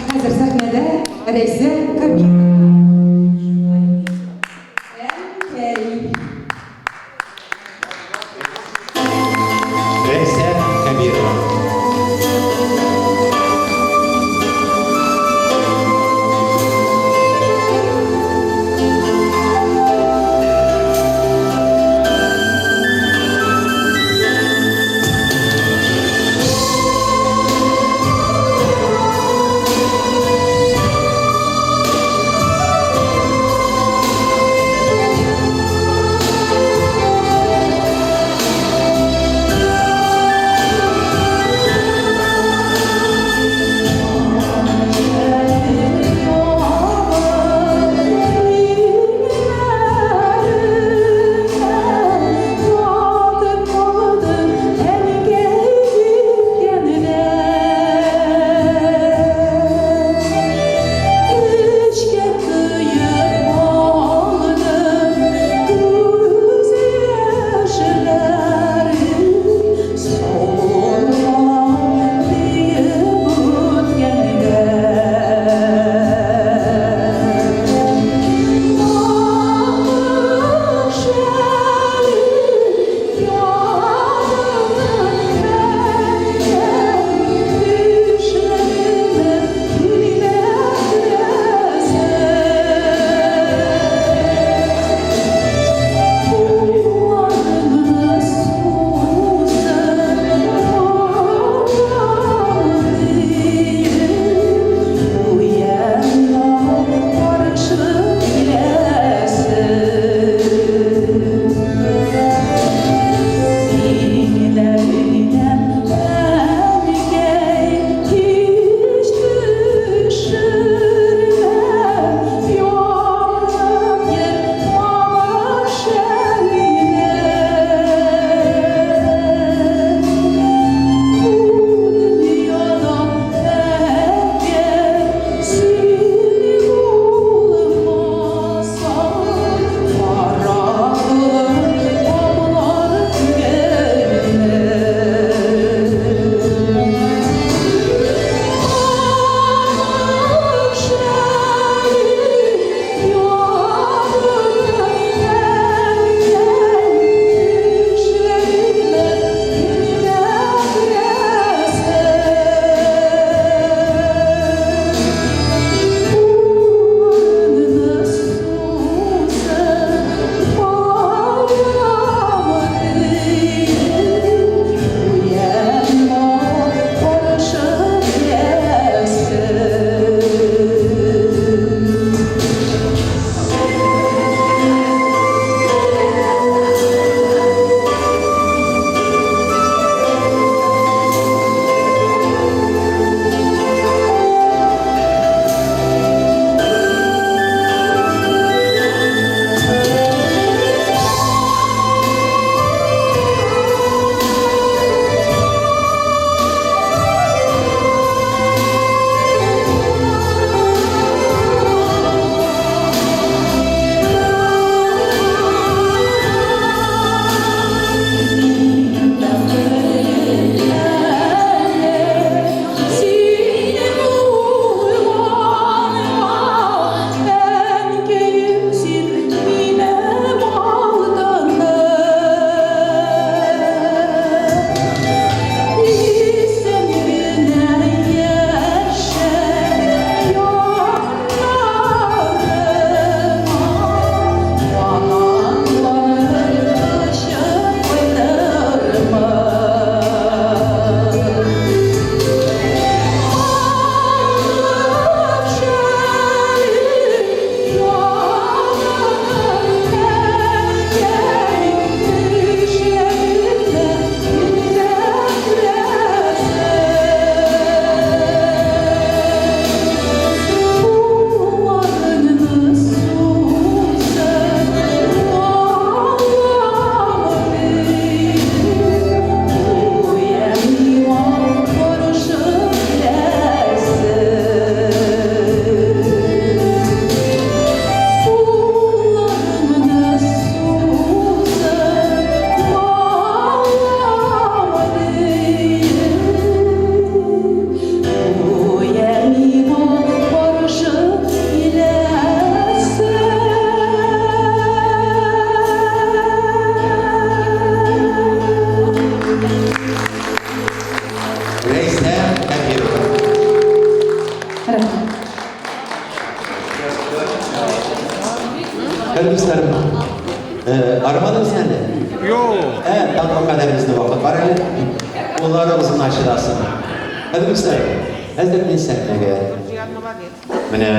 Хәзер сәхнәдә Рәйсә Кабир. Рәйсә Кабирова. әле? Yok. Танго кадәрімізді вақыт бар әлі. Оларымызын ашырасын. Әдімістер, әздік мен сәкнеге. Міне,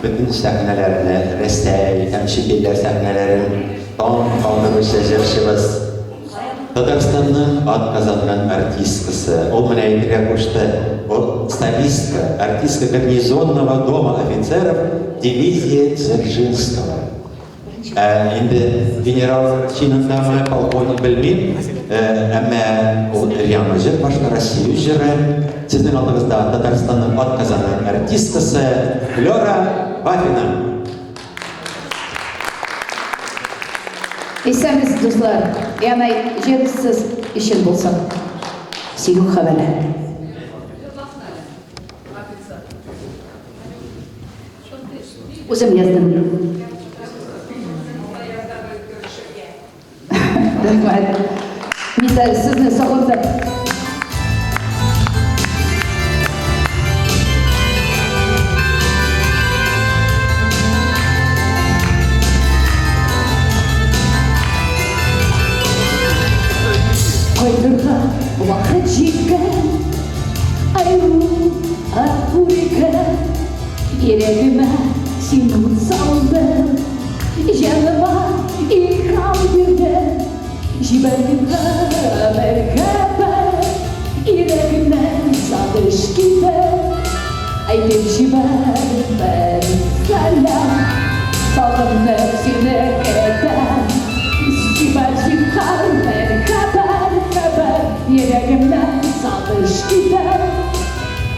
бүтін сәкнелеріне, Рәстәй, шекелдер сәкнелерін қалдырышы жыршыбыз. Татарстанның атказанған артисткасы. Ол міне әйтіре көшті. Ол сталистка, артистка гарнизонного дома офицеров дивизии Дзержинского. Енді генерал чинындағы полковник Белмим, әмі ол Рияма жыр, башқа Россия жыры. Сіздің алдыңызда Татарстанның атказанған артисткасы Вафина. Исәміз, достар, яңай жерсіз ішін болсын. Сүйгін қабәлі. Өзім яздым. Рахмет. Мисал, сізні сағымды. Қойдырға уақыт жеткен, айлу Африка, ерегіме сенің салды, жаныма илхам берді, жіберген хабар, ерегімнен сағыныш келді, айтып жібер сәлем, сағынып сені кетем, жіберген хабар, ерегімнен сағыныш келді,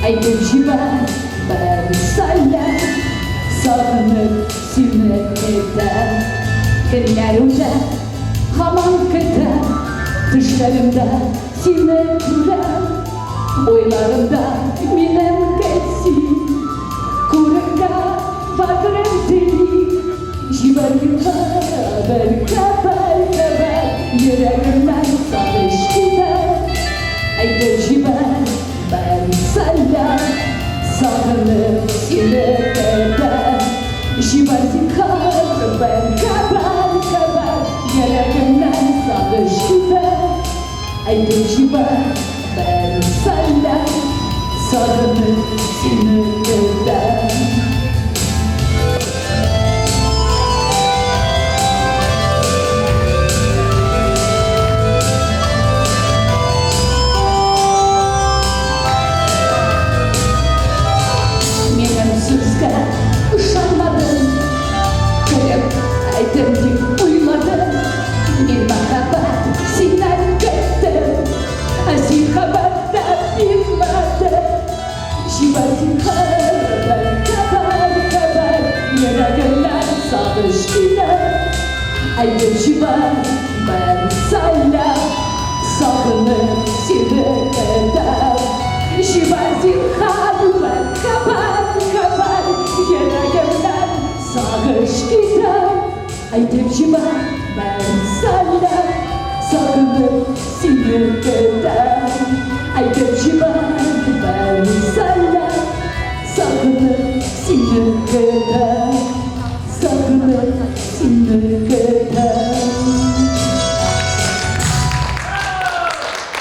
айтып жібер сәлем, сағынып сені кетем. Günler önce hamam kıta, düşlerimde seni görem, oylarımda benim geçsin, kurga varırım deli, jibargın haber, yüreğimden sağış gider, aydır jibar ben senden, sağınıp seni eder, jibargın haber, yüreğimden sağış gider, aydır jibar ben senden, sağınıp seni eder. Uşanmadım, kırıp aydım ki uymadım, bir makabat senden gittim, asil haber de bilmedim, şivasin haber, yüreğimden sağış gider, aydım şivar ben sana, sağınıp seni eder, şivasin haber, yüreğimden sağış gider, aydım şivar ben sana, sağınıp seni eder, aydım şivar ben sana, sağınıp seni eder, sağınıp seni eder.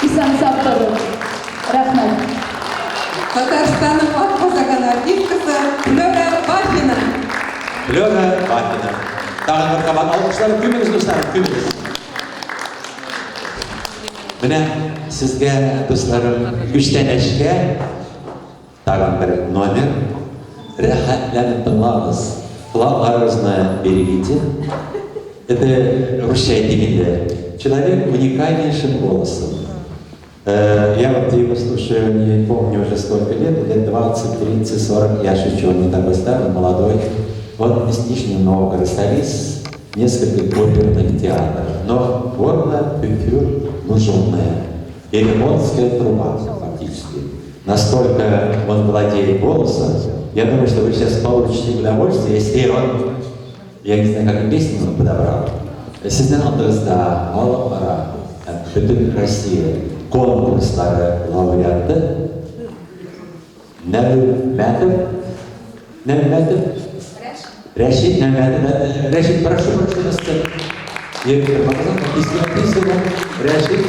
İnsan saptarı, rahmet. Татарстанның атқазаған артисткасы Вафина. Вафина. Тағы бір қабат алғыштар, көміңіз достар, көміңіз. Міне сізге достарым үштен әшке тағын бір номер. Рәхәтләніп тыңлаңыз. Құлақтарыңызны берегите. Это русча дегенде. Человек уникальнейшим голосом. Я вот его слушаю, не помню уже сколько лет 20, 30, 40, я шучу, он не такой старый, молодой. Он из Нижнего Новгорода, солист нескольких оперных театров, но горло пюфюр нужная, еревонская труба фактически. Настолько он владеет голосом, я думаю, что вы сейчас получите удовольствие, если он, я не знаю, как песню он подобрал. Сіздің алдыңызда алып бара, бүтін Россия конкурстары лауреаты Рәшид, прошу вас. Terima kasih. Istilah Rashid